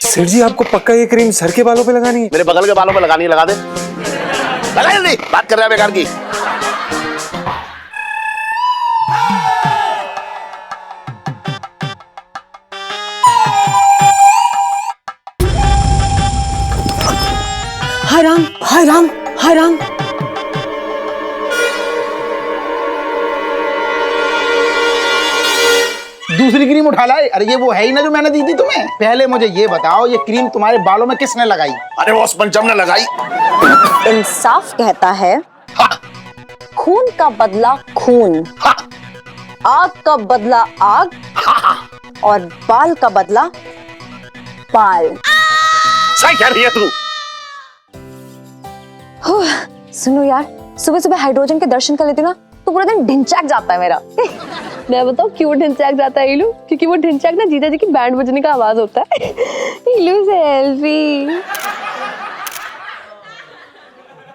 सेठ जी आपको पक्का ये क्रीम सर के बालों पे लगानी है? मेरे बगल के बालों पे लगानी है, लगा दे। लगा जल्दी, बात कर रहा है बेकार की। हराम हराम हराम। दूसरी क्रीम उठा लाए। अरे ये वो है ही ना जो मैंने दी थी तुम्हें। पहले मुझे ये बताओ, ये क्रीम तुम्हारे बालों में किसने लगाई? अरे वो पंचम ने लगाई। इंसाफ कहता है हाँ, खून का बदला खून, हाँ, आग का बदला आग, हाँ। और बाल का बदला बाल। सही कह रही है तू। सुनो यार, सुबह सुबह हाइड्रोजन के दर्शन कर लेती ना तो पूरा दिन ढिंचैक जाता है मेरा। मैं बताऊं क्यों ढिंचैक जाता है इलू? क्योंकि वो ढिंचैक ना जीजा जी की बैंड बजने का आवाज होता है। इलू सेल्फी।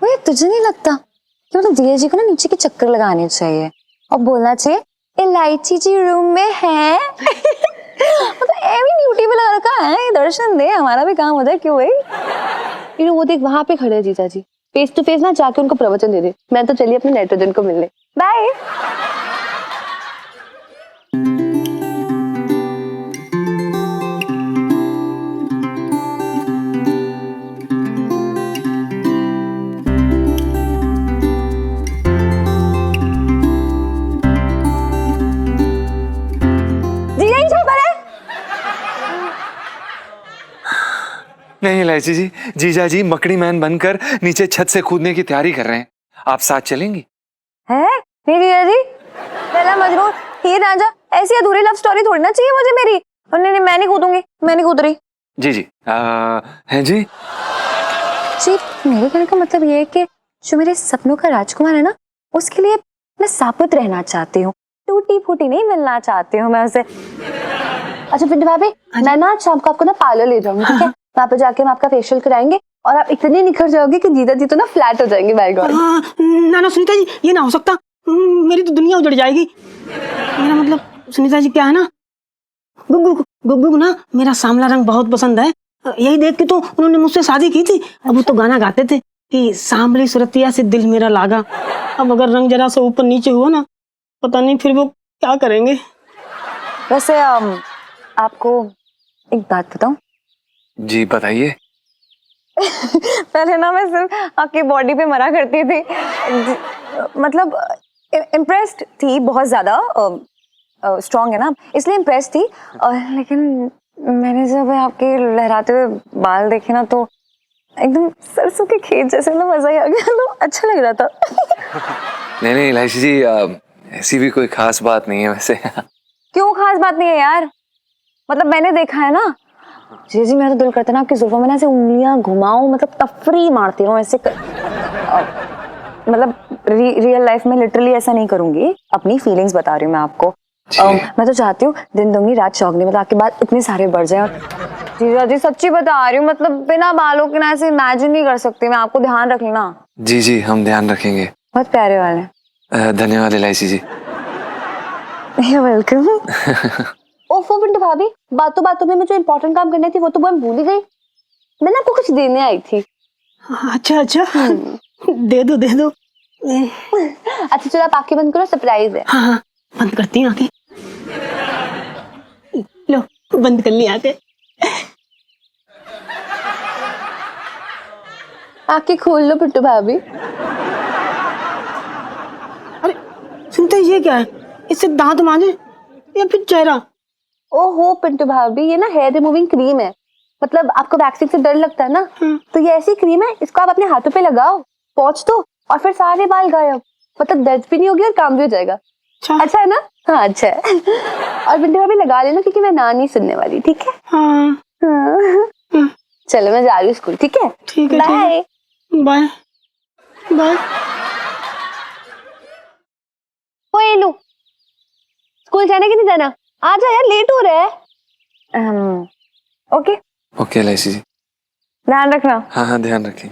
वही तुझे नहीं लगता कि मतलब जीजा जी को ना नीचे के चक्कर लगाने चाहिए और बोलना चाहिए इलायची जी रूम में है। मतलब एवी ड्यूटी पे लगा रखा है, ये दर्शन दे, हमारा भी काम हो जाए। क्यों भाई? इलू वो देख वहां पे खड़े हैं जीजा जी, फेस टू फेस ना जाके उनको प्रवचन दे दे। मैं तो चलिए अपने नाइट्रोजन को मिलने। बाय। नहीं इलायची जी, जीजा जी मकड़ी मैन बनकर नीचे छत से कूदने की तैयारी कर रहे हैं। आप साथ चलेंगी? है नहीं जीजा जी, पहला मजनू हीर रांझा ऐसी अधूरी लव स्टोरी थोड़ी ना चाहिए मुझे मेरी। नहीं नहीं, मैं नहीं कूदूंगी, मैं नहीं कूद रही। जी जी हैं जी। जी मेरे कहने का मतलब ये है कि जो मेरे सपनों का राजकुमार है ना, उसके लिए मैं साबुत रहना चाहती हूँ, टूटी फूटी नहीं मिलना चाहती हूँ मैं उसे। अच्छा पिंटू भाभी, मैं ना शाम को आपको ना पार्लर ले जाऊंगी, ठीक है? वहाँ पे जाके हम आपका फेशियल कराएंगे और आप इतने निखर जाओगे कि जीजा जी तो ना फ्लैट हो जाएंगे। By God. ना ना सुनीता जी, ये ना हो सकता। मेरी तो दुनिया उजड़ जाएगी। मेरा मतलब सुनीता जी क्या है ना, गुग्गू गुग्गू को ना मेरा सांवला रंग बहुत पसंद है। यही देख के तो उन्होंने मुझसे शादी की थी। अब वो तो गाना गाते थे कि सांवली सुरतिया से दिल मेरा लागा। अब अगर रंग जरा सा ऊपर नीचे हुआ ना, पता नहीं फिर वो क्या करेंगे। वैसे आपको एक बात बताऊं? जी बताइए। पहले ना मैं सिर्फ आपकी बॉडी पे मरा करती थी, मतलब इम्प्रेस्ड थी बहुत ज्यादा, स्ट्रॉन्ग है ना इसलिए इम्प्रेस थी। लेकिन मैंने जब आपके लहराते हुए बाल देखे ना तो एकदम सरसों के खेत जैसे ना मजा ही आ गया, तो अच्छा लग रहा था। नहीं नहीं इलायची जी, ऐसी भी कोई खास बात नहीं है वैसे। क्यों खास बात नहीं है यार? मतलब मैंने देखा है ना जी जी, मेरा तो दिल करता है ना आपकी जुल्फों में ना ऐसे उंगलियां घुमाऊं, मतलब तफरी मारती रहूं ऐसे मतलब रियल लाइफ में लिटरली ऐसा नहीं करूंगी, अपनी फीलिंग्स बता रही हूँ मैं आपको। मैं तो चाहती हूँ दिन दूंगी रात चौगनी, मतलब आपके बाल इतने सारे बढ़ जाए। और जीजा जी सच्ची बता रही हूँ, मतलब बिना बालों के ना ऐसे इमेजिन नहीं कर सकती मैं, आपको ध्यान रख लेना। जी जी हम ध्यान रखेंगे। बहुत प्यारे वाले। धन्यवाद इलायची जी। वेलकम। ओफो पिंटू भाभी, बातों में मुझे इंपॉर्टेंट काम करनी थी वो तो मैं भूल ही गई। मैंने आपको कुछ देने आई थी। अच्छा अच्छा, दे दो दे दो। अच्छा चलो आप आंखें बंद करो, सरप्राइज है। हाँ हाँ, बंद करती हूँ आंखें। लो बंद कर ली आंखें। आंखें खोल लो पिंटू भाभी। अरे सुनते ये क्या है? इससे दांत मांजे या फिर चेहरा? ओहो पिंटू भाभी, ये ना हेयर रिमूविंग क्रीम है। मतलब आपको वैक्सिंग से डर लगता है ना, तो ये ऐसी क्रीम है, इसको आप अपने हाथों पे लगाओ, पोंछ दो और फिर सारे बाल गायब। मतलब दर्द भी नहीं होगी और काम भी हो जाएगा। अच्छा है ना? हाँ अच्छा है। और पिंटू भाभी लगा लेना क्योंकि मैं ना नहीं सुनने वाली, ठीक है? हाँ चलो मैं जा रही हूँ स्कूल, ठीक है? ठीक है। Bye bye bye. ओए लो, स्कूल जाना कि नहीं जाना? आ जा यार, लेट हो रहा है। ओके ओके इलायची जी, ध्यान रखना। हाँ हाँ ध्यान रखें।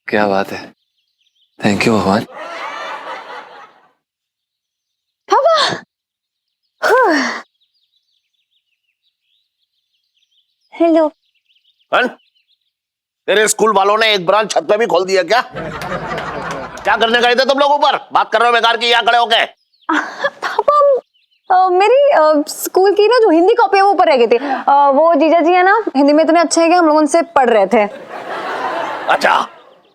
क्या बात है, थैंक यू भगवान। हेलो। हन? तेरे स्कूल वालों ने एक ब्रांच छत पे भी खोल दिया क्या? क्या करने गए थे तुम लोग ऊपर? बात कर रहे हो बेकार की, यहाँ खड़े हो गए? पापा मेरी स्कूल की ना जो हिंदी कॉपी है वो ऊपर रह गई थी। वो जीजा जी है ना, हिंदी में इतने अच्छे हैं कि हम लोग उनसे पढ़ रहे थे। अच्छा,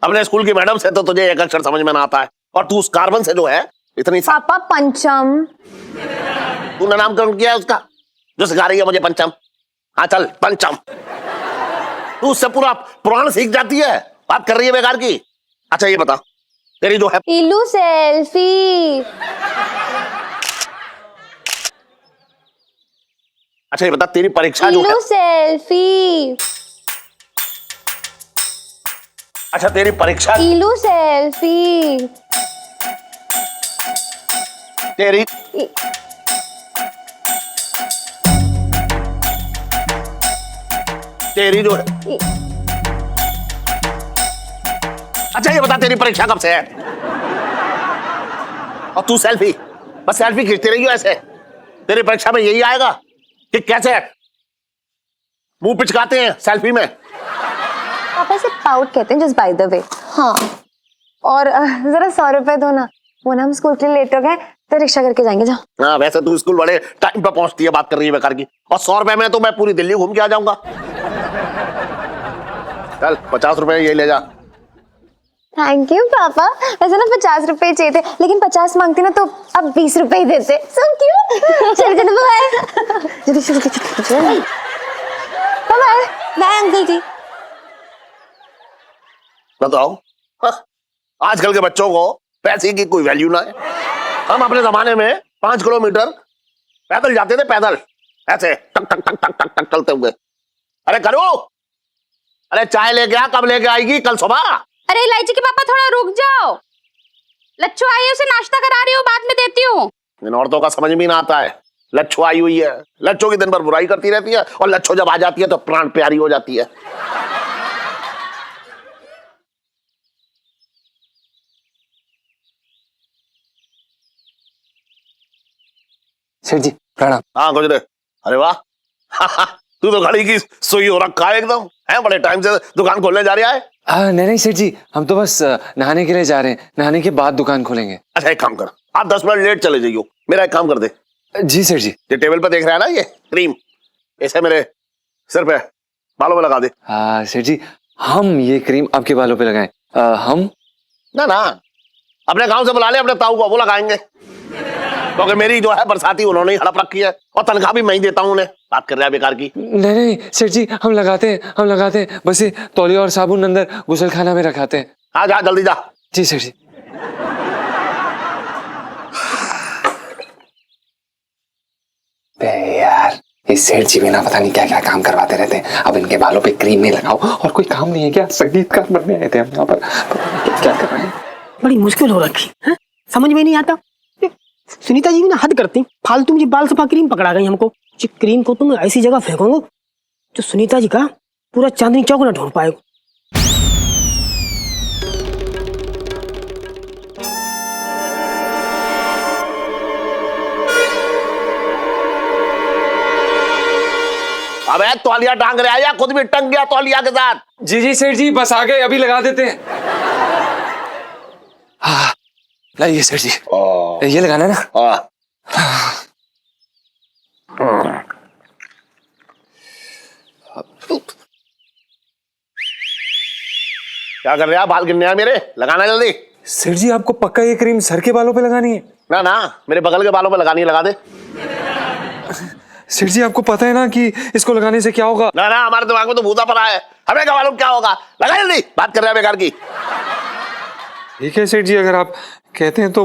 अपने स्कूल की मैडम से तो तुझे एक अक्षर समझ में ना आता है, और तू उस कार्बन से जो है इतनी पापा पंचम। तूने नामकरण किया है उसका, जो सिखा रही है मुझे पंचम? हाँ चल पंचम। तू उससे पूरा पुराण सीख जाती है, बात कर रही है बेकार की। अच्छा ये बता, तेरी जो है इलू सेल्फी। अच्छा ये बता, तेरी परीक्षा जो है, इलू सेल्फी। अच्छा तेरी परीक्षा, इलू सेल्फी। तेरी तेरी जो है, अच्छा ये बता तेरी परीक्षा कब से है? और तू सेल्फी, बस सेल्फी खींचती रही हो ऐसे। तेरी परीक्षा में यही आएगा कि कैसे मुंह पिचकाते हैं सेल्फी में? पापा से पाउट कहते हैं, जस्ट बाय द वे। हाँ। और जरा 100 रुपए दो ना, वो ना हम स्कूल के लिए लेट हो गए तो रिक्शा करके जाएंगे। जा। हाँ वैसे तू स्कूल बड़े टाइम पे पहुंचती है, बात कर रही है बेकार की। और 100 रुपए में तो मैं पूरी दिल्ली घूम के आ जाऊंगा। चल 50 रुपए ये ले जा। थैंक यू पापा। वैसे ना 50 रुपए चाहिए थे, लेकिन 50 मांगती ना तो अब 20 रुपए ही देते। So cute. चल चल बाय। जल्दी चल चल। बाय बाय अंकल जी। बताओ, हाँ, आजकल के बच्चों को पैसे की कोई वैल्यू ना है। हम अपने जमाने में 5 किलोमीटर पैदल जाते थे, पैदल ऐसे टक टक टक टक टक टक चलते हुए। अरे करो, अरे चाय लेके आ, कब लेके आएगी? कल सुबह। अरे इलायची के पापा थोड़ा रुक जाओ, लच्छू आई है, उसे नाश्ता करा रही हूँ, बाद में देती हूँ। इन औरतों का समझ में ना आता है। लच्छो आई हुई है, लच्छो की दिन भर बुराई करती रहती है, और लच्छो जब आ जाती है तो प्राण प्यारी हो जाती है। सेठ जी प्रणाम। हाँ गुजरे। अरे वाह, तू तो घड़ी की सुई हो रखा है एकदम, है बड़े टाइम से दुकान खोलने जा रहा है। नहीं नहीं सेठ जी, हम तो बस नहाने के लिए जा रहे हैं, नहाने के बाद दुकान खोलेंगे। अच्छा एक काम कर, आप 10 मिनट लेट चले जाइयो, मेरा एक काम कर दे। जी सेठ जी। ये टेबल पे देख रहा है ना ये क्रीम, इसे मेरे सिर पे बालों में लगा दे। सेठ जी, हम ये क्रीम आपके बालों पे लगाएं? हम ना ना, अपने गांव से बुला ले अपने ताऊ को, वो लगाएंगे। क्योंकि मेरी जो है बरसाती उन्होंने ही हड़प रखी है, और तनख्वाह भी मैं ही देता हूँ उन्हें। बात कर रहा है बेकार की। नहीं नहीं सेठ जी, हम लगाते हैं, बस ये तौलिया और साबुन अंदर गुसलखाना में रखाते हैं। हाँ जा जल्दी जा। जी सेठ जी। यार ये सेठ जी भी ना पता नहीं क्या क्या काम करवाते रहते हैं। अब इनके बालों पे क्रीम नहीं लगाओ, और कोई काम नहीं है क्या? संगीतकार बनने आए थे हम यहाँ पर, क्या कर रहे हैं? बड़ी मुश्किल हो रखी है, समझ में नहीं आता। सुनीता जी भी ना हद करती, फालतू मुझे बाल सफा क्रीम पकड़ा गई हमको। जो क्रीम को तुम ऐसी जगह फेंकोगे जो सुनीता जी का पूरा चांदनी चौक ना ढूंढ पाएगा। अबे तौलिया टांग रहा है या खुद भी टंग गया तौलिया के साथ? जी जी सेठ जी, बस आ गए, अभी लगा देते हैं। हाँ लाइए सेठ जी, ये लगाना है ना? क्या कर रहा है? बाल गिरने हैं मेरे, लगाना जल्दी। सेठ जी आपको पक्का ये क्रीम सर के बालों पे लगानी है? ना ना, मेरे बगल के बालों पे लगानी है, लगा दे। सेठ जी आपको पता है ना कि इसको लगाने से क्या होगा? ना ना, हमारे दिमाग में तो भूता पड़ा है, हमें क्या मालूम क्या होगा। लगा जल्दी, बात कर रहा है बेकार की। ठीक है सेठ जी, अगर आप कहते हैं तो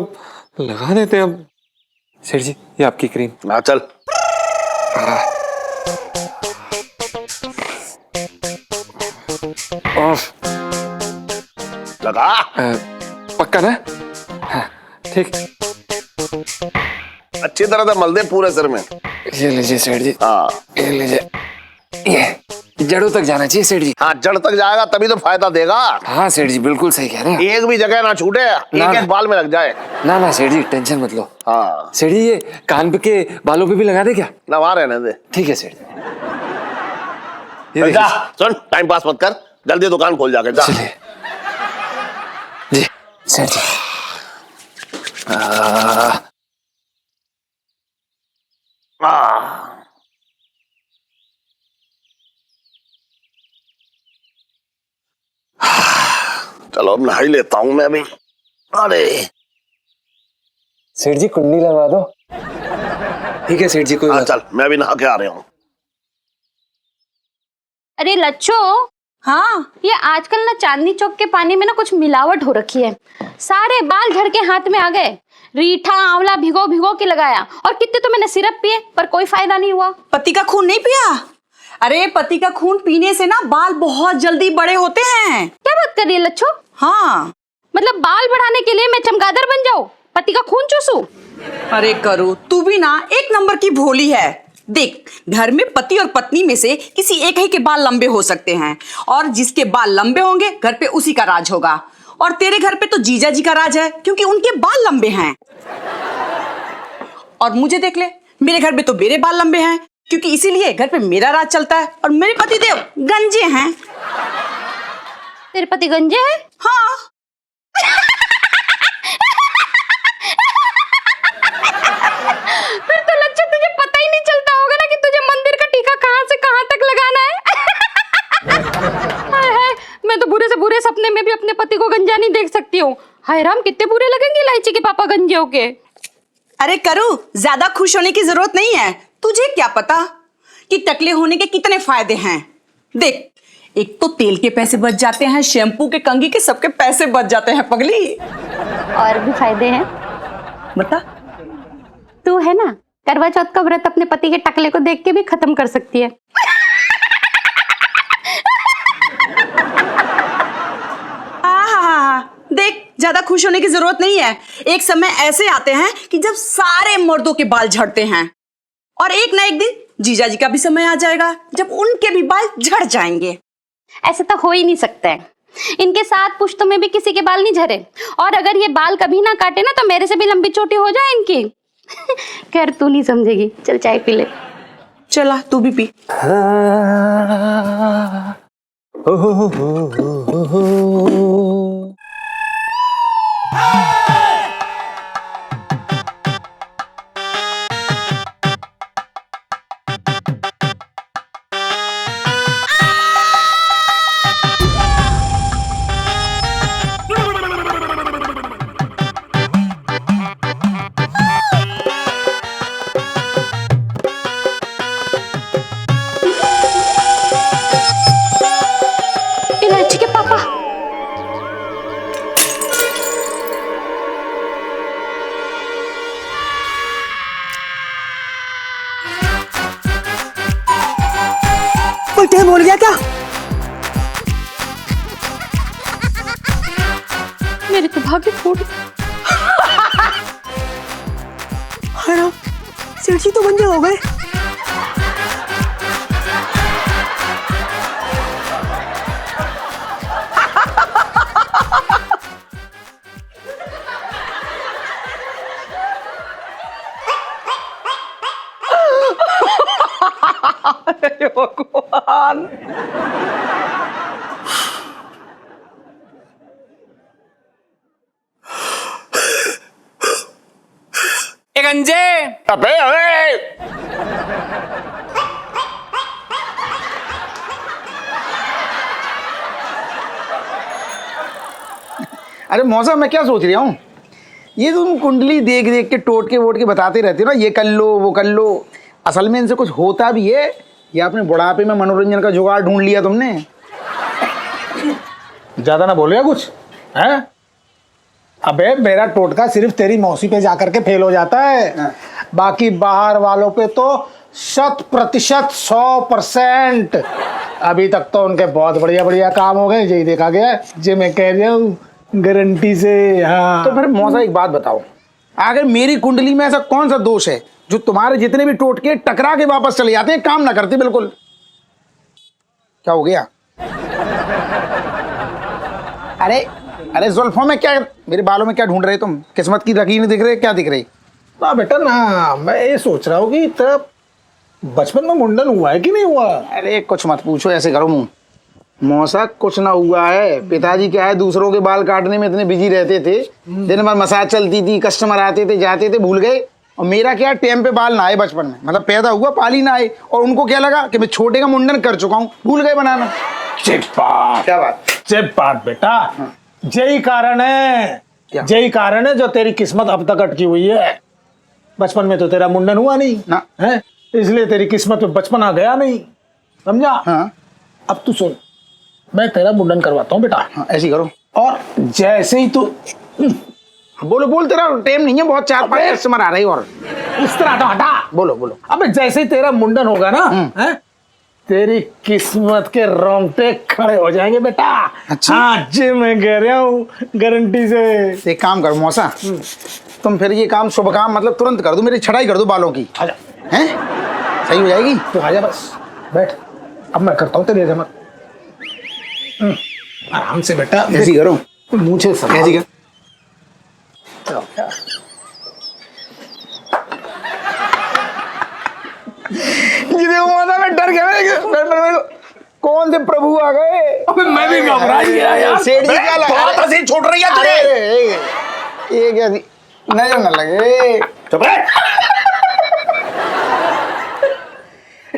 लगा देते हैं। अब सेठ जी ये आपकी क्रीम। हाँ चल। लगा। पक्का ना? हाँ, ठीक। अच्छी तरह से मल दे पूरे सिर में। ये लीजिए सेठ जी। हाँ ये लीजिए, ये जड़ों तक जाना चाहिए सेठ जी। हाँ, जड़ तक जाएगा तभी तो फायदा देगा। हाँ सेठ जी बिल्कुल सही कह रहे हैं। एक भी जगह ना छूटे, एक एक बाल में लग जाए। ना ना सेठ जी टेंशन मत लो। हाँ सेठ जी ये कान पे के बालों पे भी लगा दे क्या? ना, वहां रहने दे। ठीक है सेठ जी। ये जा, सुन, टाइम पास मत कर, जल्दी दुकान खोल जाके जा। चलिए जी सेठ जी। चलो अब नहा ही लेता हूं मैं भी। अरे सेठ जी कुंडली लगवा दो। ठीक है सेठ जी, कोई हाँ, बात चल मैं भी नहा के आ रहा हूँ। अरे लच्छो, हाँ ये आजकल ना चांदनी चौक के पानी में ना कुछ मिलावट हो रखी है। सारे बाल झड़ के हाथ में आ गए। रीठा आंवला भिगो भिगो के लगाया और कितने तो मैंने सिरप पिए पर कोई फायदा नहीं हुआ। पति का खून नहीं पिया? अरे पति का खून पीने से ना बाल बहुत जल्दी बड़े होते हैं। क्या बात कर रही है लच्छो? हाँ मतलब बाल बढ़ाने के लिए मैं चमगादड़ बन जाऊं, पति का खून चूसूं? अरे करो, तू भी ना एक नंबर की भोली है। देख, घर में पति और पत्नी में से किसी एक ही के बाल लंबे हो सकते हैं और जिसके बाल लंबे होंगे घर पे उसी का राज होगा। और तेरे घर पे तो जीजा जी का राज है क्योंकि उनके बाल लंबे हैं। और मुझे देख ले, मेरे घर पे तो मेरे बाल लंबे हैं क्योंकि इसीलिए घर पे मेरा राज चलता है। और मेरे पति देव गंजे हैं। तेरे पति गंजे हैं? हाँ फिर तो लच्छा तुझे पता ही नहीं चलता होगा ना कि तुझे मंदिर का टीका कहाँ से कहाँ तक लगाना है। हाय हाय, मैं तो बुरे से बुरे सपने में भी अपने पति को गंजा नहीं देख सकती हूँ। हाय राम, कितने बुरे लगेंगे इलायची के पापा गंजे होके। अरे करू, ज्यादा खुश होने की जरूरत नहीं है। तुझे क्या पता कि टकले होने के कितने फायदे हैं। देख, एक तो तेल के पैसे बच जाते हैं, शैम्पू के, कंघी के, सबके पैसे बच जाते हैं पगली। और भी फायदे हैं। बता। तू है ना, करवा चौथ का व्रत अपने पति के टकले को देख के भी खत्म कर सकती है। देख, ज्यादा खुश होने की जरूरत नहीं है। एक समय ऐसे आते हैं कि जब सारे मर्दों के बाल झड़ते हैं और एक ना एक दिन जीजा जी का भी समय आ जाएगा जब उनके भी बाल झड़ जाएंगे। ऐसे तो हो ही नहीं सकता है। इनके 7 पुश्तों में भी किसी के बाल नहीं झरे। और अगर ये बाल कभी ना काटे ना तो मेरे से भी लंबी चोटी हो जाए इनकी। खैर तू नहीं समझेगी, चल चाय पी ले। चला तू भी पी। इलायची के पापा। उल्टे बोल गया क्या? मेरे तो भाग्य फूट। अरे सेठ जी तो गंजे हो गए। अरे भगवान। गंजे अबे अबे अरे मौसा, मैं क्या सोच रहा हूँ, ये तुम कुंडली देख देख के टोट के वोट के बताते रहते हो ना, ये कर लो वो कर लो। असल में इनसे कुछ होता भी है या अपने बुढ़ापे में मनोरंजन का जुगाड़ ढूंढ लिया तुमने? ज्यादा ना बोलेगा कुछ है? अबे मेरा टोटका सिर्फ तेरी मौसी पे जाकर के फेल हो जाता है, बाकी बाहर वालों पे तो 100% 100%। अभी तक तो उनके बहुत बढ़िया बढ़िया काम हो गए, यही देखा गया है, जो मैं कह रहा हूँ गारंटी से। हाँ तो फिर मौसा एक बात बताओ, अगर मेरी कुंडली में ऐसा कौन सा दोष है जो तुम्हारे जितने भी टोटके टकरा के वापस चले जाते हैं, काम ना करते बिल्कुल? क्या हो गया? अरे अरे जुल्फों में क्या, मेरे बालों में क्या ढूंढ रहे तुम? किस्मत की लकीर दिख रही, क्या दिख रही? ना बेटा ना, मैं ये सोच रहा हूँ कि तेरा बचपन में मुंडन हुआ है कि नहीं हुआ? अरे कुछ मत पूछो, ऐसे करो मुंह। मौसा कुछ ना हुआ है। पिताजी क्या है, दूसरों के बाल काटने में इतने बिजी रहते थे, दिन भर मसाज चलती थी, कस्टमर आते थे जाते थे, भूल गए। और मेरा क्या टाइम पे बाल ना आए बचपन में, मतलब पैदा हुआ पाली ना आए, और उनको क्या लगा कि मैं छोटे का मुंडन कर चुका हूँ, भूल गए बनाना। चिप्पा, क्या बात? चिप्पा बेटा, यही कारण है, यही कारण है जो तेरी किस्मत अब तक अटकी हुई है। बचपन में तो तेरा मुंडन हुआ नहीं ना, है, इसलिए तेरी किस्मत में बचपन आ गया नहीं, समझा? हाँ। अब तू सुन, मैं तेरा मुंडन करवाता हूँ बेटा। हाँ, ऐसी करो। और जैसे ही तू बोलो बोल, तेरा टाइम नहीं है, बहुत 4-5 कस्टमर आ रहे हैं। और इस तरह हटा, बोलो बोलो। अबे जैसे ही तेरा मुंडन होगा ना, है, तेरी किस्मत के रोंगटे खड़े हो जाएंगे बेटा। अच्छा। हाँ जी, मैं कह रहा हूँ गारंटी से। एक काम करो मौसा, तुम फिर ये काम, शुभ काम मतलब तुरंत कर दो, मेरी छटाई कर दो बालों की। आजा, हैं? सही हो जाएगी। तू आजा, बस बैठ, अब मैं करता हूँ तेरी हजमत। आराम से बेटा, ऐसी करो, मुझे सब ऐसी कर। जी देखो मौसा, मैं डर गया। कौन से प्रभु आ गए? अबे मैं भी घबरा गया यार। सेठ जी क्या लगा? थोड़ा सी छूट रही है तुझे। ये क्या थी? नजर न लगे। चुप रह।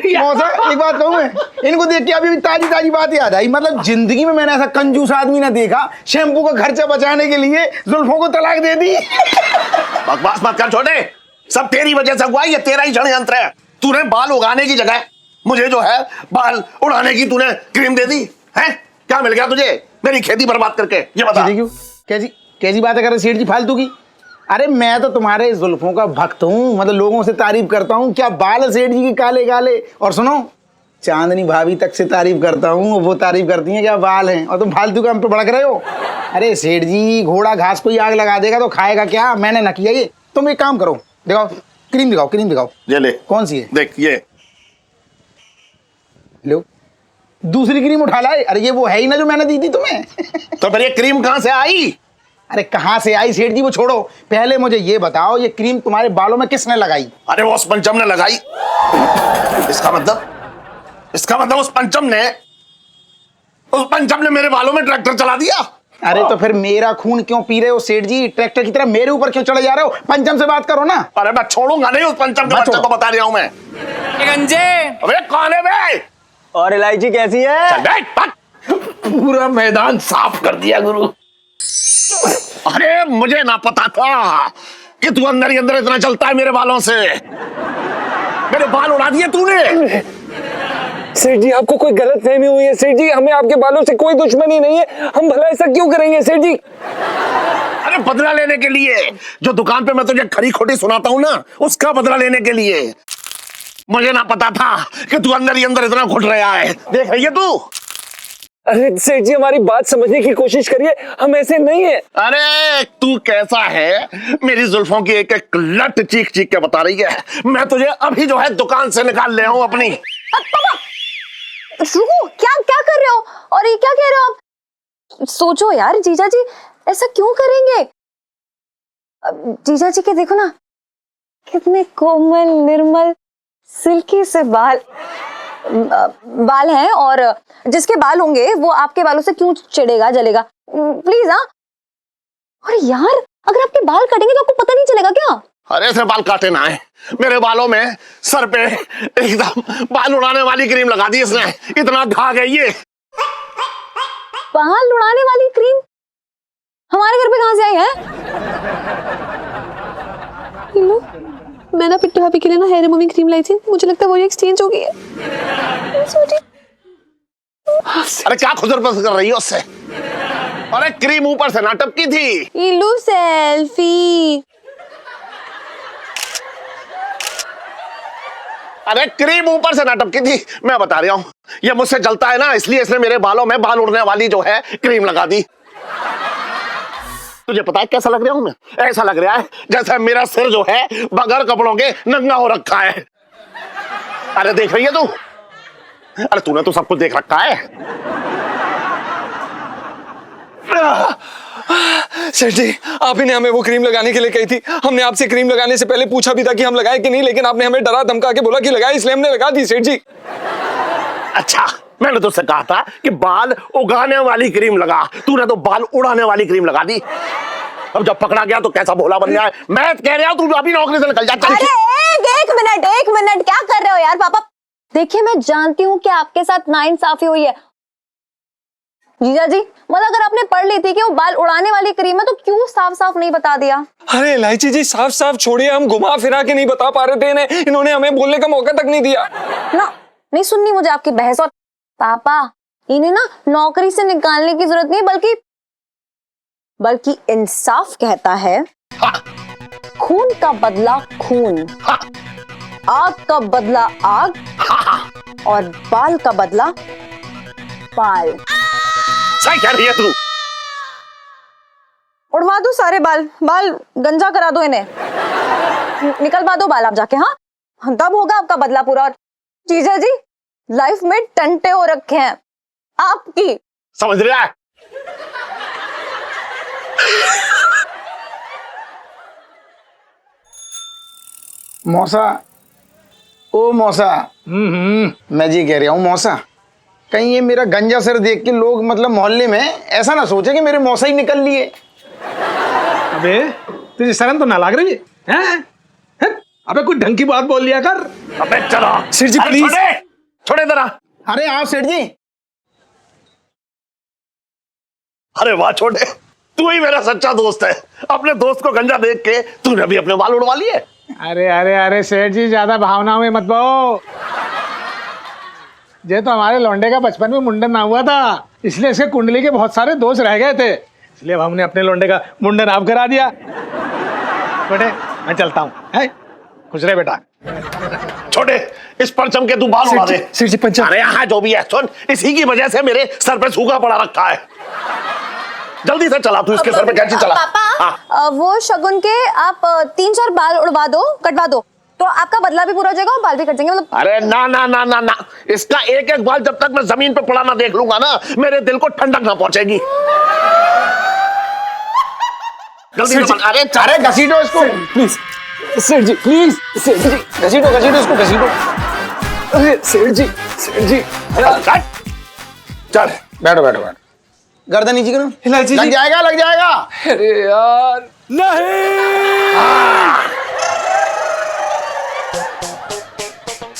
मौसा एक बात कहूँ मैं, इनको देख के अभी भी ताजी ताजी बात याद आई। मतलब जिंदगी में मैंने ऐसा कंजूस आदमी ना देखा, शैम्पू का खर्चा बचाने के लिए जुल्फों को तलाक दे दी। बकवास मत कर छोटे, सब तेरी वजह से हुआ, ये तेरा ही षड्यंत्र है। तूने बाल उगाने की जगह मुझे जो है बाल उड़ाने की तूने क्रीम दे दी है। क्या मिल गया तुझे मेरी खेती बर्बाद करके, ये बता। क्यों? कैसी कैसी बातें कर रहे सेठ जी फालतू की? अरे मैं तो तुम्हारे जुल्फों का भक्त हूँ, मतलब लोगों से तारीफ करता हूँ। क्या बाल है सेठ जी की काले काले। और सुनो, चांदनी भाभी तक से तारीफ करता हूँ, वो तारीफ करती हैं क्या बाल हैं, और तुम फालतू का हम पे भड़क रहे हो। अरे सेठ जी, घोड़ा घास को ही आग लगा देगा तो खाएगा क्या? मैंने न किया ये। तुम एक काम करो, दिखाओ क्रीम, दिखाओ क्रीम दिखाओ। ये ले। कौन सी है? देख ये लो, दूसरी क्रीम उठा लाए। अरे ये वो है ही ना जो मैंने दी थी तुम्हें। तो फिर ये क्रीम कहां से आई? अरे कहाँ से आई सेठ जी, वो छोड़ो, पहले मुझे ये बताओ, ये क्रीम तुम्हारे बालों में किसने लगाई? अरे वो उस पंचम ने लगाई। इसका मतलब उस पंचम ने मेरे बालों में ट्रैक्टर चला दिया। अरे तो फिर मेरा खून क्यों पी रहे हो सेठ जी? ट्रैक्टर की तरह मेरे ऊपर क्यों चढ़े जा रहे हो? पंचम से बात करो ना। अरे मैं छोड़ूंगा नहीं उस पंचम के बच्चे को, बता रहा हूं मैं। गंजे। अबे कौन है बे? और इलायची कैसी है? चल बैठ, पूरा मैदान साफ कर दिया गुरु। अरे मुझे ना पता था कि तू अंदर ही अंदर इतना चलता है मेरे बालों से। मेरे बाल उड़ा दिए तूने। सेठ जी, आपको कोई गलत फहमी हुई है सेठ जी, हमें आपके बालों से कोई दुश्मनी नहीं है, हम भला ऐसा क्यों करेंगे सेठ जी? अरे बदला लेने के लिए, जो दुकान पे मैं तुझे खरी खोटी सुनाता हूं ना, उसका बदला लेने के लिए। मुझे ना पता था कि तू अंदर ही अंदर इतना घुट रहा है। देख रही है तू? अरे सेठ जी, हमारी बात समझने की कोशिश करिए, हम ऐसे नहीं है। अरे तू कैसा है, मेरी जुल्फों की एक एक लट चीख चीख के बता रही है। मैं तुझे अभी जो है दुकान से निकाल ले आऊं अपनी। रुको, क्या क्या कर रहे हो? और ये क्या कह रहे हो आप? सोचो यार, जीजा जी ऐसा क्यों करेंगे? जीजा जी के देखो ना, कितने कोमल निर्मल सिल्की से बाल हैं, और जिसके बाल होंगे वो आपके बालों से क्यों चिढ़ेगा जलेगा? प्लीज। हाँ, और यार अगर आपके बाल कटेंगे तो आपको पता नहीं चलेगा क्या? अरे ऐसे बाल काटे ना है, मेरे बालों में सर पे एकदम बाल उड़ाने वाली क्रीम लगा दी इसने, इतना घा गई ये। बाल उड़ाने वाली क्रीम हमारे घर पे कहां से आई है? लो, मैं ना पिट्टू भाभी के लिए ना हेयर रिमूविंग क्रीम लाई थी, मुझे लगता है वो एक्सचेंज हो गई है। अरे क्या खुजर पसर कर रही है उससे? अरे क्रीम ऊपर से ना टपकी थी। इलू सेल्फी। अरे क्रीम ऊपर से ना टपकी थी, मैं बता रहा हूं। ये मुझसे जलता है ना, इसलिए इसने मेरे बालों में बाल उड़ने वाली जो है क्रीम लगा दी। तुझे पता है कैसा लग रहा हूं मैं? ऐसा लग रहा है जैसे मेरा सिर जो है बगैर कपड़ों के नंगा हो रखा है। अरे देख रही है तू? अरे तूने तो सब कुछ देख रखा है। सेठ जी, आप ही ने हमें वो क्रीम लगाने के लिए कही थी। हमने आपसे क्रीम लगाने से पहले पूछा भी था कि हम लगाए कि नहीं, लेकिन आपने हमें डरा धमका के बोला कि लगाए, इसलिए हमने लगा दी सेठ जी। अच्छा, मैंने तुझसे कहा था कि बाल उगाने वाली क्रीम लगा, तूने तो बाल उड़ाने वाली क्रीम लगा दी। अब जब पकड़ा गया तो कैसा भोला बन गया है। मैं कह रहा हूं तू अभी नौकरी से निकल जा। चल। अरे एक मिनट क्या कर रहे हो यार पापा? देखिए मैं जानती हूँ कि आपके साथ नाइंसाफी हुई है जीजा जी, मतलब अगर आपने पढ़ ली थी कि वो बाल उड़ाने वाली क्रीम है तो क्यों साफ साफ नहीं बता दिया? अरे इलायची जी, साफ साफ छोड़िए, हम घुमा फिरा के नहीं बता पा रहे थे इन्हें, इन्होंने हमें बोलने का मौका तक नहीं दिया ना। नहीं सुननी मुझे आपकी बहस। और पापा, इन्हें ना नौकरी से निकालने की जरूरत नहीं, बल्कि इंसाफ कहता है खून का बदला खून, आग का बदला आग, और बाल का बदला बाल। सही कह रही है तू। उड़वा दो सारे बाल गंजा करा दो इन्हें, निकलवा दो बाल आप जाके। हाँ, तब होगा आपका बदला पूरा। और जीजा जी लाइफ में टंटे हो रखे हैं आपकी, समझ रहा है? मौसा, ओ मौसा, मैं जी कह रहा हूँ मौसा, कहीं ये मेरा गंजा सर देख के लोग मतलब मोहल्ले में ऐसा ना सोचे कि मेरे मौसा ही निकल लिए। अबे तुझे शर्म तो ना लग रही है? हैं? अबे कुछ ढंग की बात बोल लिया कर। अबे चलो सेठ जी, प्लीज। छोड़े जरा। अरे आओ सेठ जी। अरे वाह छोटे, तू ही मेरा सच्चा दोस्त है। अपने दोस्त को गंजा देख के तूने भी अपने बाल उड़वा लिए। अरे अरे अरे सेठ जी, ज्यादा भावनाओं में मत बहो। ये तो हमारे लौंडे का बचपन में मुंडन ना हुआ था, इसलिए इसके कुंडली के बहुत सारे दोष रह गए थे, इसलिए अब हमने अपने लौंडे का मुंडन आप करा दिया। बेटे मैं चलता हूँ, खुश रहे बेटा। छोटे, इस परचम के तू बाल उड़ा दे। सेठ जी पंचम। अरे यहाँ जो भी है सुन, इसी की वजह से मेरे सर पे सूखा पड़ा रखा है। जल्दी से चला तू, इसके सर पे कैंची चला। पापा, वो शगुन के आप 3-4 बाल उड़वा दो, कटवा दो, तो आपका बदला भी पूरा हो जाएगा और बाल भी कट जाएंगे। मतलब अरे ना ना ना ना ना, इसका एक एक बाल जब तक मैं जमीन पे पड़ा ना देख लूंगा ना, मेरे दिल को ठंडक ना पहुंचेगी। जल्दी से। अरे घसीटो इसको प्लीज सेठ जी, प्लीज सेठ जी, घसीटो इसको, घसीटो। अरे सेठ जी चल बैठो बैठो बैठो, गर्दन नीचे करो। इलायची लग जी। जाएगा लग जाएगा। अरे यार नहीं।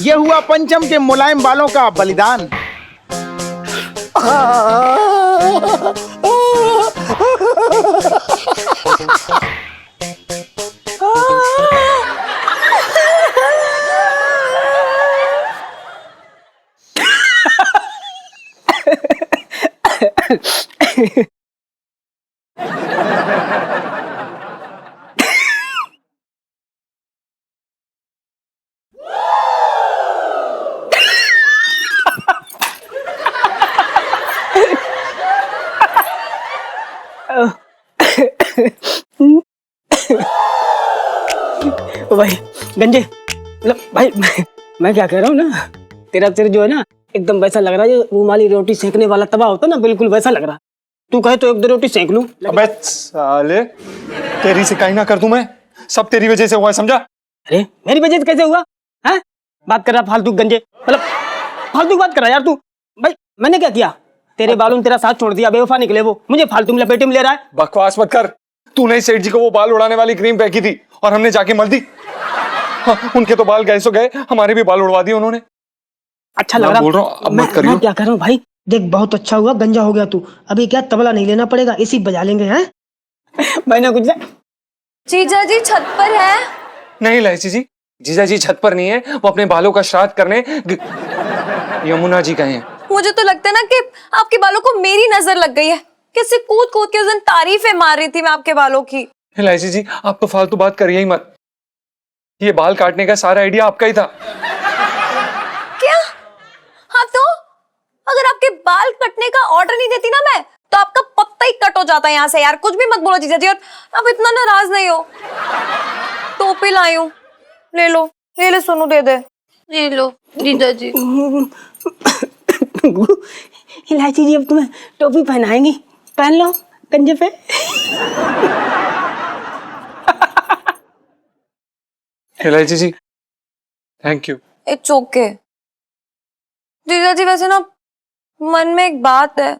ये हुआ पंचम के मुलायम बालों का बलिदान। ओ भाई गंजे, मतलब भाई मैं क्या कह रहा हूँ ना, तेरा सिर जो है ना एकदम वैसा लग रहा है, रुमाली रोटी सेकने वाला तवा होता ना, बिल्कुल वैसा लग रहा। तू कहे तो 1-2 रोटी सेक लूं। अबे साले, तेरी शिकायत ना कर दूं मैं, सब तेरी वजह से हुआ है, समझा? अरे मेरी वजह से कैसे हुआ है? बात कर रहा फालतू गंजे, मतलब फालतू बात कर रहा यार तू। भाई मैंने क्या किया? तेरे बालों ने तेरा साथ छोड़ दिया, बेवफा निकले वो, मुझे फालतू में लपेटे में ले रहा है। बकवास मत कर। तूने सेठ जी को वो बाल उड़ाने वाली क्रीम फेंकी थी और हमने जाके मल दी। हाँ, उनके तो बाल गए सो गए, हमारे भी बाल उड़वा दिए उन्होंने। अच्छा लग रहा, बोल रहा हूँ, अब मत करियो। मैं क्या कर रहा हूँ भाई, देख बहुत अच्छा हुआ गंजा हो गया तू, अभी क्या तबला नहीं लेना पड़ेगा, इसी बजा लेंगे हैं। मैंने कुछ जीजा जी छत पर है। नहीं लाइची जी, जीजा जी छत पर नहीं है, वो अपने बालों का श्राद्ध करने यमुना जी गए हैं। मुझे तो लगता है ना कि आपके बालों को मेरी नजर लग गई है, कैसे कूद कूद के उस दिन तारीफें मार रही थी मैं आपके बालों की। लाइची जी आप तो फालतू बात करिए ही मत, ये बाल काटने का सारा आइडिया आपका ही था। क्या? हाँ तो अगर आपके बाल कटने का ऑर्डर नहीं देती ना मैं, तो आपका पत्ता ही कट हो जाता है यहाँ से। यार कुछ भी मत बोलो जीजा जी, और अब इतना नाराज नहीं हो। टोपी लाई हूँ, ले लो, ये ले सोनू दे दे। ये लो जीजा जी। इलायची जी अब तुम्हें टोपी पहनाएंगी, पहन लो। गंजे पे। इलायची जी, थैंक यू। इट्स ओके जीजा जी। वैसे ना मन में एक बात है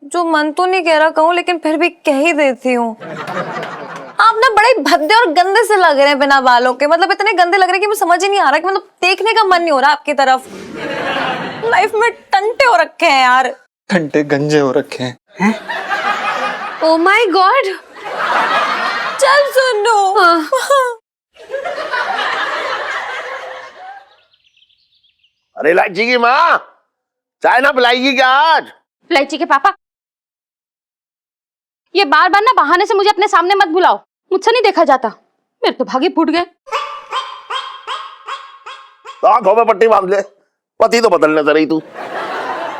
जो मन तो नहीं कह रहा कहूँ, लेकिन फिर भी कह ही देती हूँ। आप ना बड़े भद्दे और गंदे से लग रहे हैं बिना बालों के। मतलब इतने गंदे लग रहे हैं कि मुझे समझ ही नहीं आ रहा कि मतलब देखने का मन नहीं हो रहा आपकी तरफ। लाइफ में टंटे हो रखे हैं यार। घंटे गंजे हो रखे हैं। Oh my God. चल सुनो। अरे इलायची की माँ, चाय ना पिलाएगी क्या आज? इलायची के पापा, ये बार बार ना बहाने से मुझे अपने सामने मत बुलाओ, मुझसे नहीं देखा जाता। मेरे तो भागे फूट गए। आंखों में पट्टी बांध ले, पति तो बदलने से रही तू।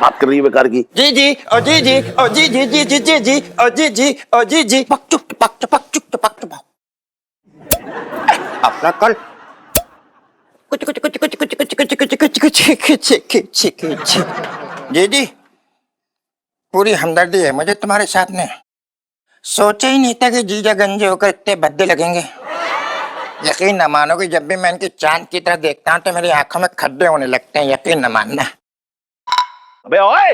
बात कर रही है बेकार की। जी जी ओ जी जी ओ जी जी जी जी जी जी ओ जी जी ओ जी जी पक चुक पक चुक चुक पक चुक। अपना कल कुछ कुछ कुछ कुछ कुछ कुछ कुछ कुछ कुछ कुछ कुछ कुछ। जी जी, पूरी हमदर्दी है मुझे तुम्हारे साथ में। सोचा ही नहीं था कि जीजा गंजे होकर इतने भद्दे लगेंगे। यकीन न मानोगे, जब भी मैं इनकी चांद की तरह देखता हूँ तो मेरी आंखों में खड्डे होने लगते हैं। यकीन न मानना। अबे ओए,